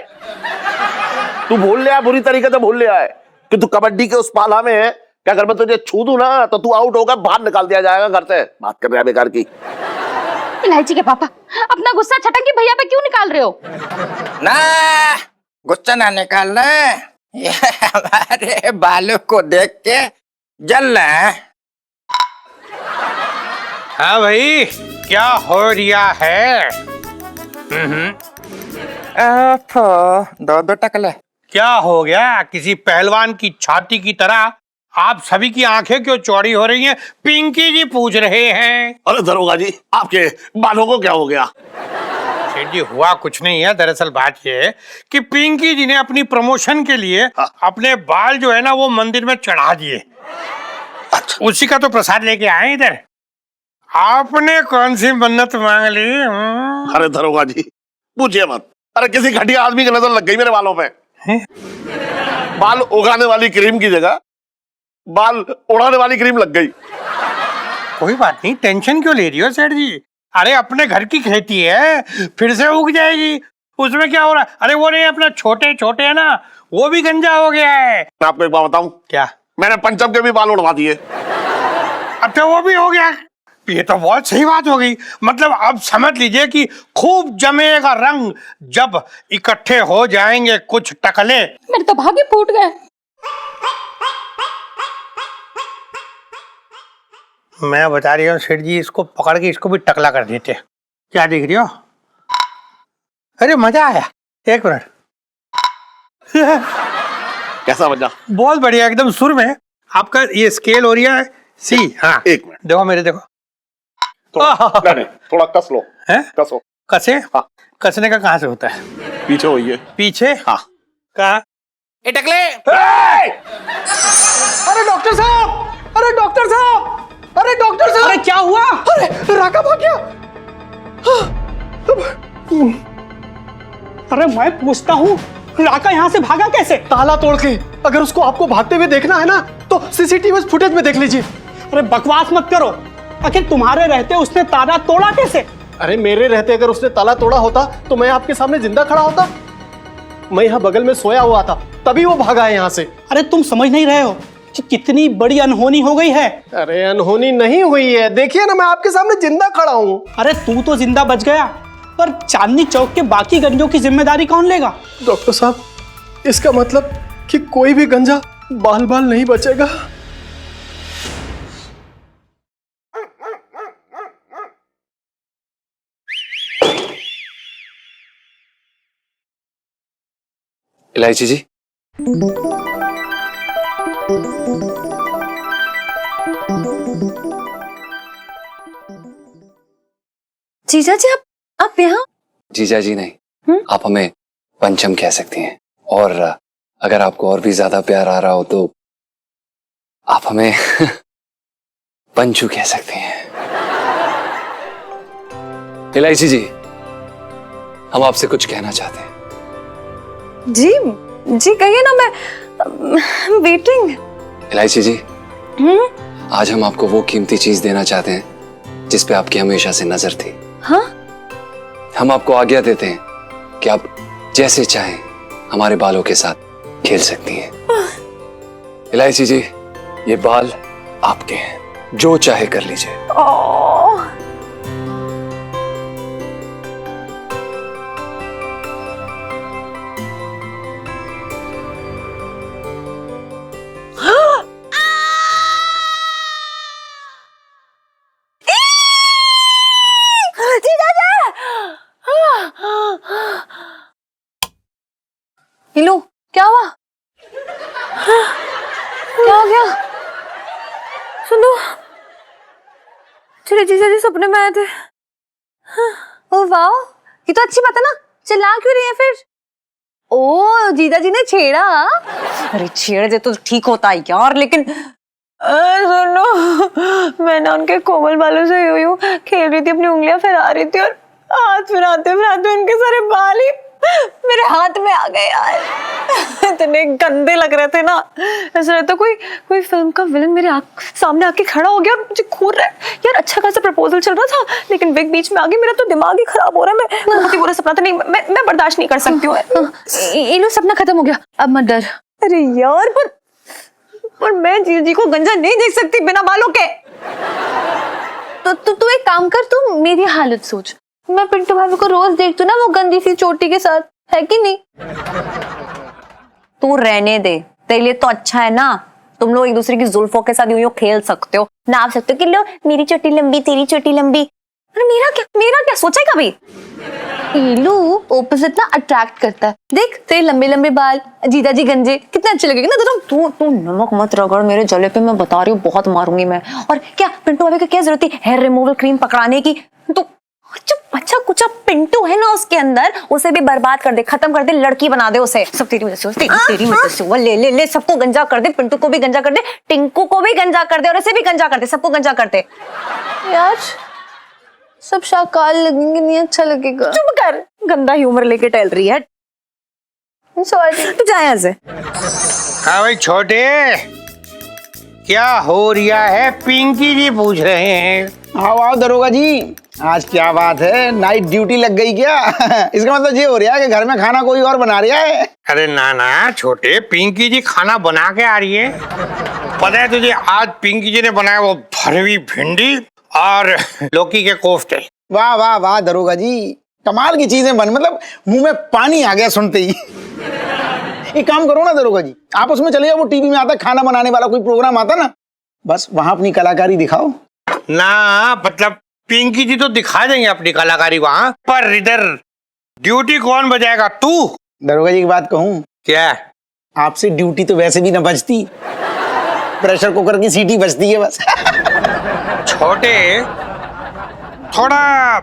तू भूल लिया, बुरी तरीके से भूल लिया है कि तू कबड्डी के उस पाला में है। क्या अगर मैं तुझे छू दूं ना तो तू आउट होकर बाहर निकाल दिया जाएगा घर से। बात कर रहा है बेकार की। इलायची के पापा, अपना गुस्सा छटंगी भैया पे क्यों निकाल रहे हो? ना गुस्सा ना निकालना, ये हमारे बालों को देख के जल रहा है। हाँ भाई, क्या हो रिया है? दो दो टकले। क्या हो गया? किसी पहलवान की छाती की तरह आप सभी की आंखें क्यों चौड़ी हो रही हैं? पिंकी जी पूछ रहे हैं। अरे दरोगा जी, आपके बालों को क्या हो गया? सेठ जी, हुआ कुछ नहीं है। दरअसल बात यह है कि पिंकी जी ने अपनी प्रमोशन के लिए अपने बाल जो है ना वो मंदिर में चढ़ा दिए। अच्छा। उसी का तो प्रसाद लेके आए इधर। आपने कौन सी मन्नत मांग ली? अरे दरोगा जी पूछिए मत। अरे किसी घटिया आदमी की नजर लग गई मेरे बालों पे। बाल उगाने वाली क्रीम की जगह बाल उड़ाने वाली क्रीम लग गई। कोई बात नहीं, टेंशन क्यों ले रही हो सेठ जी? अरे अपने घर की खेती है, फिर से उग जाएगी। उसमें क्या हो रहा है? अरे वो नहीं, अपना छोटे छोटे है ना, वो भी गंजा हो गया है। मैं आपको एक बात बताऊं, क्या? मैंने पंचम के भी बाल उड़वा दिए। अच्छा, वो भी हो गया? ये तो बहुत सही बात हो गई। मतलब अब समझ लीजिए कि खूब जमेगा रंग जब इकट्ठे हो जाएंगे कुछ टकले। मेरे तो भागे फूट गए। मैं बता रही हूँ सेठ जी, इसको पकड़ के इसको भी टकला कर देते। क्या देख रही हो? अरे मजा आया। एक मिनट। कैसा मजा? बहुत बढ़िया, एकदम सुर में। आपका ये स्केल हो रहा है सी। हाँ, एक मिनट देखो मेरे, देखो। नहीं, थोड़ा कस लो। हैं? कसो। कसे? हाँ। कसने का कहाँ से होता है? पीछे हुई है। पीछे? हाँ। कहाँ? ए टकले। अरे डॉक्टर साहब! अरे डॉक्टर साहब! अरे डॉक्टर साहब! अरे क्या हुआ? अरे राका भाग गया। अरे मैं पूछता हूँ, राका यहाँ से भागा कैसे? ताला तोड़ के। अगर उसको आपको भागते हुए देखना है ना तो सीसीटीवी फुटेज में देख लीजिए। अरे बकवास मत करो। आखिर तुम्हारे रहते उसने ताला तोड़ा कैसे? अरे मेरे रहते अगर उसने ताला तोड़ा होता तो मैं आपके सामने जिंदा खड़ा होता। मैं यहाँ बगल में सोया हुआ था, तभी वो भागा है यहाँ से। अरे तुम समझ नहीं रहे हो कि कितनी बड़ी अनहोनी हो गई है। अरे अनहोनी नहीं हुई है, देखिए ना मैं आपके सामने जिंदा खड़ा हूँ। अरे तू तो जिंदा बच गया, पर चांदनी चौक के बाकी गंजों की जिम्मेदारी कौन लेगा? डॉक्टर साहब, इसका मतलब कि कोई भी गंजा बाल बाल नहीं बचेगा। इलायची जी, जीजा जी आप यहाँ? जीजा जी नहीं, आप हमें पंचम कह सकती हैं। और अगर आपको और भी ज्यादा प्यार आ रहा हो तो आप हमें पंचू कह सकते हैं। इलायची जी, हम आपसे कुछ कहना चाहते हैं। जी जी कहिए ना। वेटिंग। इलायची जी, आज हम आपको वो कीमती चीज देना चाहते हैं जिस पे आपकी हमेशा से नजर थी। हाँ? हम आपको आज्ञा देते हैं कि आप जैसे चाहें हमारे बालों के साथ खेल सकती हैं। इलायची जी, ये बाल आपके हैं, जो चाहे कर लीजिए। नीलू, क्या हुआ? क्या हो गया? सुनो, तेरे जीजा जी सपने में आए थे। ओ वाह, ये तो अच्छी बात है ना, चिल्ला क्यों रही है फिर? ओ, जीजा जी ने छेड़ा? अरे छेड़ दे तो ठीक होता है यार, लेकिन सुनो, मैं ना उनके कोमल बालों से यूं खेल रही थी, अपनी उंगलियां फैला रही थी और हाथ फिराते फिराते उनके सारे बाल ही मेरे हाथ में आ गए यार। इतने गंदे लग रहे थे ना, ऐसा लगता कोई फिल्म का विलन मेरे सामने आके खड़ा हो गया और मुझे घूर रहा है। यार अच्छा खासा प्रपोजल चल रहा था, लेकिन बिग बीच में आ गई, मेरा तो दिमाग ही खराब हो रहा है। मैं बहुत ही बुरा सपना था, नहीं मैं बर्दाश्त नहीं कर सकती हूँ। इलू, सपना खत्म हो गया, अब मत डर। अरे यार, पर मैं जी को गंजा नहीं देख सकती बिना बालों के। तो तू एक काम कर, तू मेरी हालत सोच। मैं पिंटू भाभी को रोज देखती हूँ ना वो गंदी सी चोटी के साथ, है कि नहीं? तू रहने दे, तेरे लिए तो अच्छा है ना, तुम लोग एक दूसरे की जुल्फों के साथ यूं खेल सकते हो, नाप सकते हो कि लो मेरी चोटी लंबी तेरी चोटी लंबी। अरे मेरा क्या सोचा है कभी? इलू, ऑपोजिट ना अट्रैक्ट करता है। देख तेरे लंबे लंबे बाल, जीजा जी गंजे, कितने अच्छे लगेंगे ना। तू नमक मत रगड़ मेरे जले पे, मैं बता रही हूँ बहुत मारूंगी मैं। और क्या पिंटू भाभी को क्या जरूरत थी हेयर रिमूवल क्रीम पकड़ाने की? तो जो बच्चा कुछ पिंटू है ना उसके अंदर, उसे भी बर्बाद कर दे, खत्म कर दे, लड़की बना दे उसे। सब तेरी वजह से, तेरी वजह से। वो ले सबको गंजा कर दे, पिंटू को भी गंजा कर दे, टिंकू को भी गंजा कर दे और इसे भी गंजा कर दे, सबको गंजा कर दे। यार सब शाकाल लगेंगे, नहीं अच्छा लगेगा। चुप कर, गंदा ह्यूमर लेके टहल रही है। सॉरी, तू जा यहाँ से। हाँ भाई छोटे, क्या हो रहा है? पिंकी जी पूछ रहे हैं। आओ दरोगा जी, आज क्या बात है, नाइट ड्यूटी लग गई क्या? इसका मतलब ये हो रहा है कि घर में खाना कोई और बना रहा है। अरे ना छोटे, पिंकी जी खाना बना के आ रही है। पता है तुझे, आज पिंकी जी ने बनाया वो भरवी भिंडी और लौकी के कोफ्ते। वाह वाह वाह दरोगा जी, कमाल की चीजें बन, मतलब मुंह में पानी आ गया सुनते ही। एक काम करो ना दरोगा जी, आप उसमें चले जाओ, वो टीवी में आता खाना बनाने वाला कोई प्रोग्राम आता ना, बस वहां अपनी कलाकारी दिखाओ ना। मतलब पिंकी जी तो दिखा देंगे अपनी कलाकारी वहां, पर इधर ड्यूटी कौन बजाएगा? तू। दरोगा जी की बात कहूं क्या? आपसे ड्यूटी तो वैसे भी ना बजती, प्रेशर कुकर की सीटी बजती है बस। छोटे, थोड़ा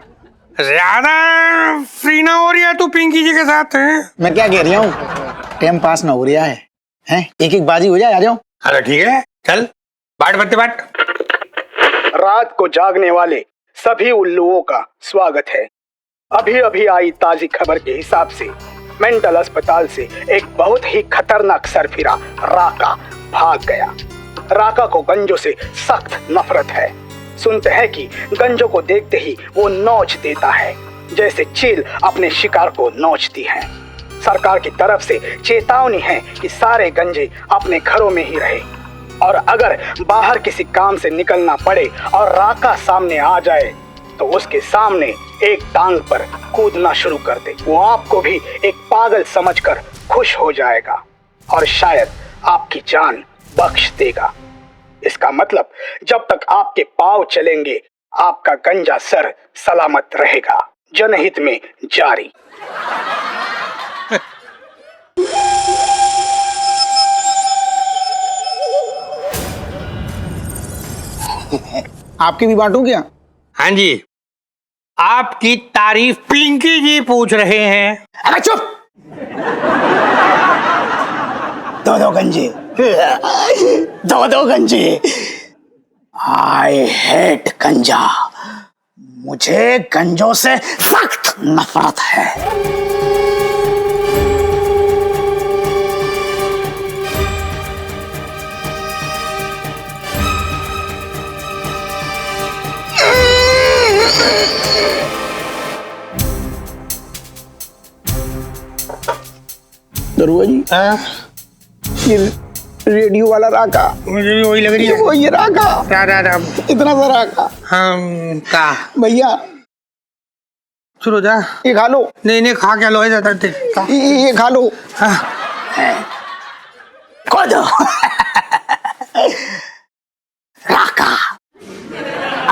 ज्यादा फ्री ना हो रही है तू पिंकी जी के साथ? मैं क्या कह रहा हूँ, टाइम पास ना हो रहा है, हैं? एक बाजी हो जाए, आ जाओ। अरे ठीक है, चल बाट बत्ते बाट। रात को जागने वाले सभी उल्लुओं का स्वागत है। अभी अभी आई ताजी खबर के हिसाब से मेंटल अस्पताल से एक बहुत ही खतरनाक सरफिरा राका भाग गया। राका को गंजों से सख्त नफरत है। सुनते हैं कि गंजों को देखते ही वो नोच देता है, जैसे चील अपने शिकार को नोचती है। सरकार की तरफ से चेतावनी है कि सारे गंजे अपने घरों में ही रहे, और अगर बाहर किसी काम से निकलना पड़े और राका सामने आ जाए तो उसके सामने एक टांग पर कूदना शुरू कर दे। वो आपको भी एक पागल समझकर खुश हो जाएगा और शायद आपकी जान बख्श देगा। इसका मतलब जब तक आपके पांव चलेंगे आपका गंजा सर सलामत रहेगा। जनहित में जारी। आपकी भी बांटू क्या? हाँ जी, आपकी तारीफ पिंकी जी पूछ रहे हैं। अरे चुप, दो गंजे, दो गंजे। आई हेट गंजा, मुझे गंजों से सख्त नफरत है। दरुआ जी ये रेडियो वाला राका मुझे वही लग रही है। वो ये राका राम इतना सा राका हम का भैया शुरू जा। ये खा लो। नहीं खा क्या लो जाता ये खा लो। खो दो। राका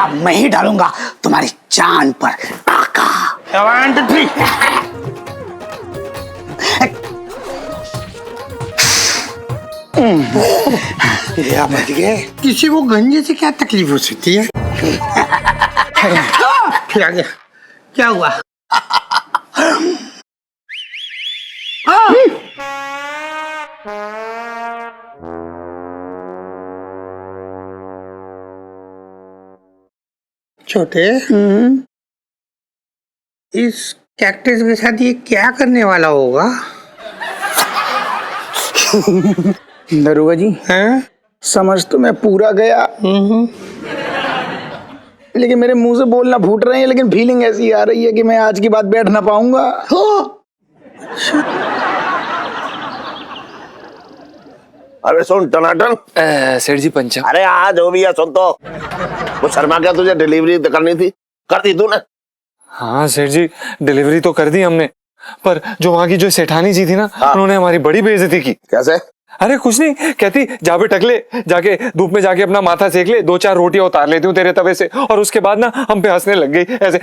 अब मैं ही डालूंगा तुम्हारी जान पर राका। 1 2 3 या बच गए। किसी को गंजे से क्या तकलीफ हो सकती है? फिर आ गया क्या हुआ? छोटे इस कैक्टस के साथ ये क्या करने वाला होगा? दरुआ जी हैं? समझ तो मैं पूरा गया लेकिन मेरे मुंह से बोलना फूट रहे हैं, लेकिन फीलिंग ऐसी आ रही है कि मैं आज की बात बैठ ना पाऊंगा। अरे सुन टनाटन, सेठ जी पंचम। अरे हाँ जो भी है सुन तो। वो शर्मा क्या तुझे डिलीवरी करनी थी, कर दी तूने? हाँ सेठ जी डिलीवरी तो कर दी हमने, पर जो वहाँ की जो सेठानी जी थी ना, उन्होंने हमारी बड़ी बेइज्जती की। कैसे? अरे कुछ नहीं, कहती जा पे टकले, जाके धूप में जाके अपना माथा सेक ले, 2-4 रोटियां उतार लेती हूँ तेरे तवे से, और उसके बाद ना हम पे हंसने लग गई ऐसे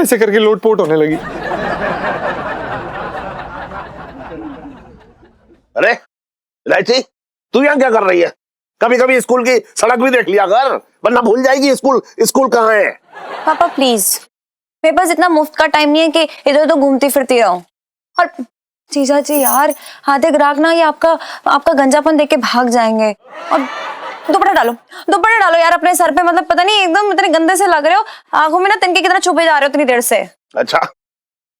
ऐसे करके लोटपोट होने लगी। अरे इलायची, तू यहाँ क्या कर रही है? कभी कभी स्कूल की सड़क भी देख लिया कर, वरना भूल जाएगी स्कूल कहाँ है। पापा प्लीज, मेरे पास इतना मुफ्त का टाइम नहीं है कि इधर उधर घूमती फिरती रहूं। और जीजा जी यार, आधे ग्राहक ना ये आपका गंजापन देख के भाग जाएंगे। और दुपट्टा डालो यार अपने सर पे, मतलब पता नहीं एकदम इतने गंदे से लग रहे हो, आंखों में ना तिनके कितना छुपे जा रहे हो इतनी देर से। अच्छा,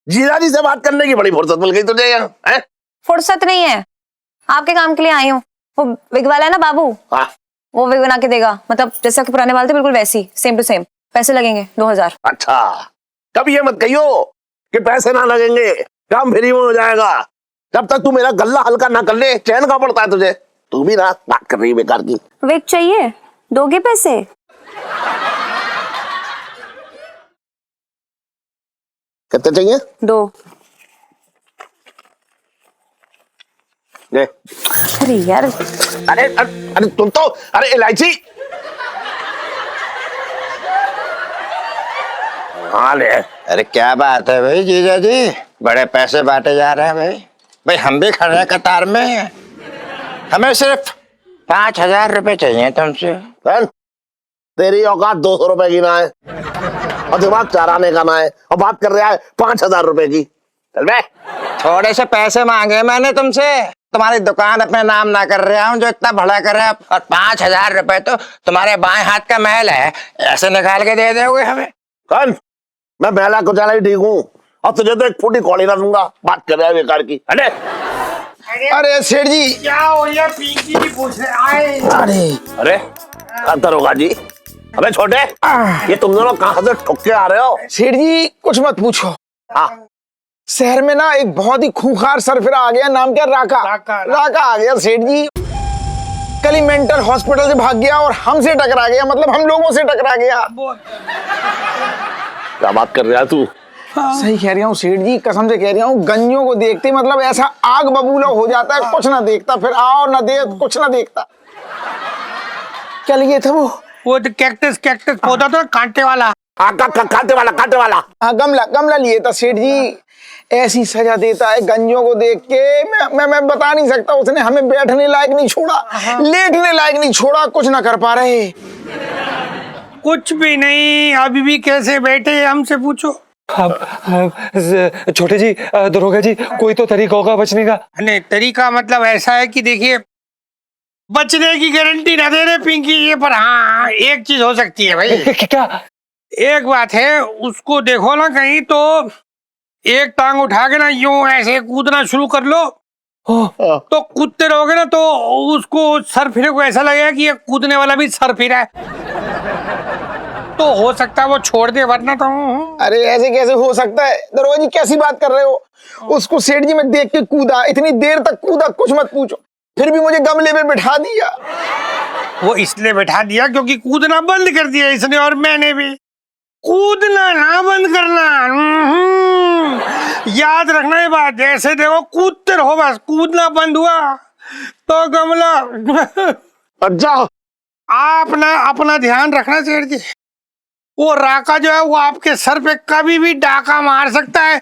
जीजा जी से बात करने की बड़ी फुर्सत मिल गई तुझे यहाँ, हैं? फुर्सत नहीं है, आपके काम के लिए आई हूँ। वो विग वाला है ना बाबू, हाँ। वो विग बना के देगा, मतलब जैसे आपके पुराने बाल थे बिल्कुल वैसी, सेम टू सेम। पैसे लगेंगे 2000। अच्छा, कभी ये मत कहियो कि पैसे ना लगेंगे, काम फ्री में हो जाएगा। जब तक तू मेरा गल्ला हल्का ना कर ले, चैन का पड़ता है तुझे। तू भी ना बात कर रही है बेकार की। विग चाहिए, दोगे पैसे? कितने चाहिए? 2। ले। अरे यार, अरे तुम तो, अरे इलायची, हाँ ले। अरे क्या बात है भाई जीजा जी, बड़े पैसे बांटे जा रहे हैं भाई हम भी खड़े हैं कतार में। हमें सिर्फ 5000 रुपए चाहिए तुमसे। तेरी औकात 200 रुपए की ना है, और दिमाग चराने का ना है, और बात कर रहा है 5000 रुपए की। चल बे। थोड़े से पैसे मांगे मैंने तुमसे, तुम्हारी दुकान अपने नाम ना कर रहा हूँ जो इतना भला कर रहा है, और 5000 रुपए तो तुम्हारे बाएं हाथ का महल है, ऐसे निकाल के दे दोगे हमें? कौन? मैं महला कुचाला ही ठीक हूँ, और तुझे तो एक फूटी कौड़ी ना दूंगा। बात कर रहा है बेकार की। अरे सेठ जी क्या हो गया? पिंकी जी पूछ रहे आए। अरे दरोगा जी, अबे छोटे, ये तुम दोनों कहाँ से ठुक के आ रहे हो? सेठ जी कुछ मत पूछो। हाँ, शहर में ना एक बहुत ही खूंखार सरफिरा आ गया, नाम क्या? राका आ गया सेठ जी। कल ही मेंटल हॉस्पिटल से भाग गया और हमसे टकरा गया, मतलब हम लोगों से टकरा गया। क्या बात कर रहा है तू? सही कह रहा हूँ सेठ जी, कसम से कह रहा हूँ। गंजों को देखते मतलब ऐसा आग बबूला हो जाता है, कुछ ना देखता, फिर आओ ना दे, कुछ ना देखता। क्या लिए था वो तो कैक्टस पौधा था कांटे वाला। कांटे वाला। हाँ, गमला लिए था सेठ जी। ऐसी सजा देता है गंजों को देख के, मैं बता नहीं सकता। उसने हमें बैठने लायक नहीं छोड़ा, लेटने लायक नहीं छोड़ा, कुछ ना कर पा रहे। कुछ भी नहीं, अभी भी कैसे बैठे हमसे पूछो। अब छोटे जी, दरोगा जी, कोई तो तरीका होगा बचने का? नहीं, तरीका मतलब ऐसा है कि देखिए, बचने की गारंटी ना दे रहे पिंकी ये, पर हाँ एक चीज हो सकती है भाई। क्या? एक बात है, उसको देखो ना कहीं तो एक टांग उठा के ना यूं ऐसे कूदना शुरू कर लो, तो कूदते रहोगे ना तो उसको सर फिरे को ऐसा लगेगा कि ये कूदने वाला भी सर फिरा है। तो हो सकता है वो छोड़ दे, वरना तो अरे ऐसे कैसे हो सकता है दरोगा जी, कैसी बात कर रहे हो? उसको सेठ जी में देख के कूदा, इतनी देर तक कूदा, कुछ मत पूछो, फिर भी मुझे गमले में बिठा दिया। वो इसलिए बैठा दिया क्योंकि कूदना बंद कर दिया इसने, और मैंने भी। कूदना ना बंद करना, याद रखना ये बात। जैसे देखो कूदते रहो, बस कूदना बंद हुआ तो गमला अच्छा आप ना अपना ध्यान रखना सेठ जी। वो राका जो है वो आपके सर पे कभी भी डाका मार सकता है।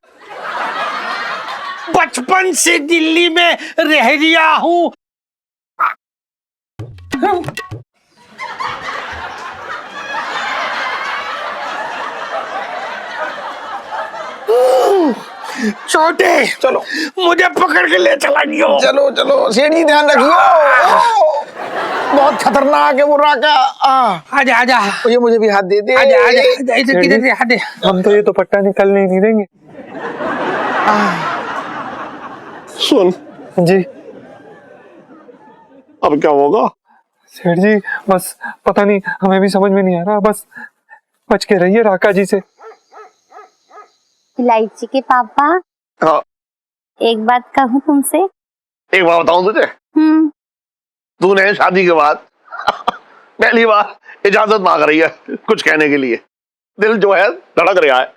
बचपन से दिल्ली में रह रिया हूं। छोटे चलो मुझे पकड़ के ले चला गया। चलो चलो सेठ जी, ध्यान रखियो, बहुत खतरनाक है वो राका। आजा आजा, ये मुझे भी हाथ दे दे। आजा आजा, इधर किधर से हाथ दे। हम तो ये दुपट्टा निकलने ही नहीं देंगे। सुन, जी अब क्या होगा? सेठ जी बस पता नहीं, हमें भी समझ में नहीं आ रहा, बस बच के रहिए राका जी से। इलायची के पापा, हाँ, एक बात कहूँ तुमसे? एक बात बताऊं तुझे, तूने शादी के बाद पहली बार इजाजत मांग रही है कुछ कहने के लिए। दिल जो है धड़क रहा है,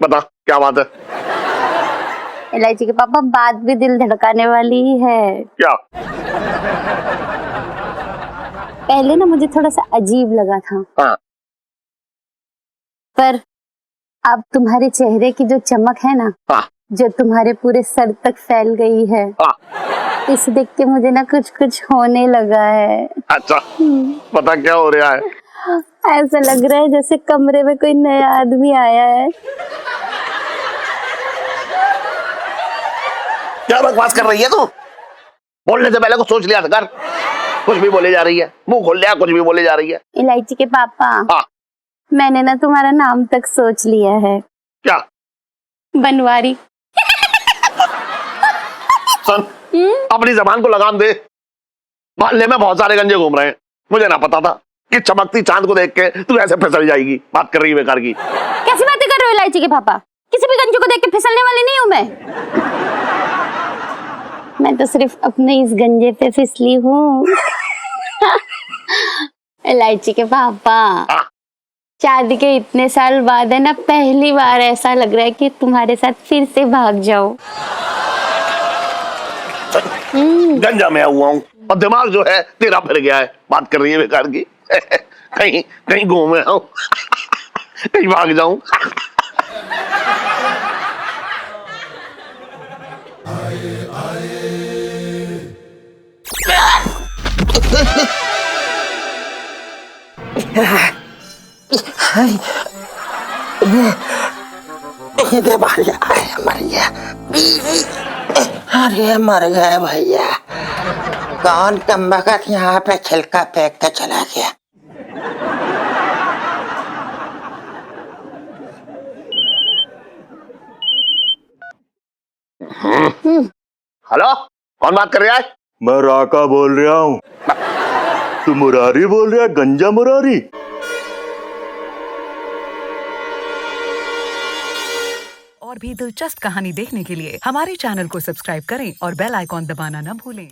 बता क्या बात है? इलायची के पापा, बात भी दिल धड़काने वाली ही है। क्या? पहले ना मुझे थोड़ा सा अजीब लगा था, हाँ। पर अब तुम्हारे चेहरे की जो चमक है ना, हाँ। जो तुम्हारे पूरे सर तक फैल गई है, हाँ। इसे देख के मुझे ना कुछ कुछ होने लगा है। अच्छा, पता क्या हो रहा है? ऐसा लग रहा है जैसे कमरे में कोई नया आदमी आया है। क्या बकवास कर रही है तू? बोलने से पहले कुछ सोच लिया था कर। कुछ भी बोले जा रही है, मुंह खोल लिया, कुछ भी बोले जा रही है। इलायची के पापा, हाँ। मैंने ना तुम्हारा नाम तक सोच लिया है। क्या? बनवारी। सुन, अपनी जबान को लगाम दे। मोहल्ले में बहुत सारे गंजे घूम रहे हैं, मुझे ना पता था कि चमकती चांद को देख के तू ऐसे फिसल जाएगी। बात कर रही है बेकार की। कैसी बातें कर रहे हो इलायची के पापा? किसी भी गंजे को देख के फिसलने वाली नहीं हूँ मैं तो सिर्फ अपने इस गंजे पे फिसली हूँ। इलायची के पापा, शादी के इतने साल बाद है ना, पहली बार ऐसा लग रहा है कि तुम्हारे साथ फिर से भाग जाओ। गंजा मैं हुआ हूँ और दिमाग जो है तेरा फिर गया है। बात कर रही है बेकार की। कहीं कहीं घूमे आऊं, कहीं भाग जाऊं। अरे मर गए भैया, कौन कमबख्त यहाँ पे छिलका फेंक के चला गया? हेलो, कौन बात कर रहा है? मैं राका बोल रहा हूँ। तू मुरारी बोल रहा है? गंजा मुरारी? और भी दिलचस्प कहानी देखने के लिए हमारे चैनल को सब्सक्राइब करें और बेल आइकॉन दबाना न भूलें।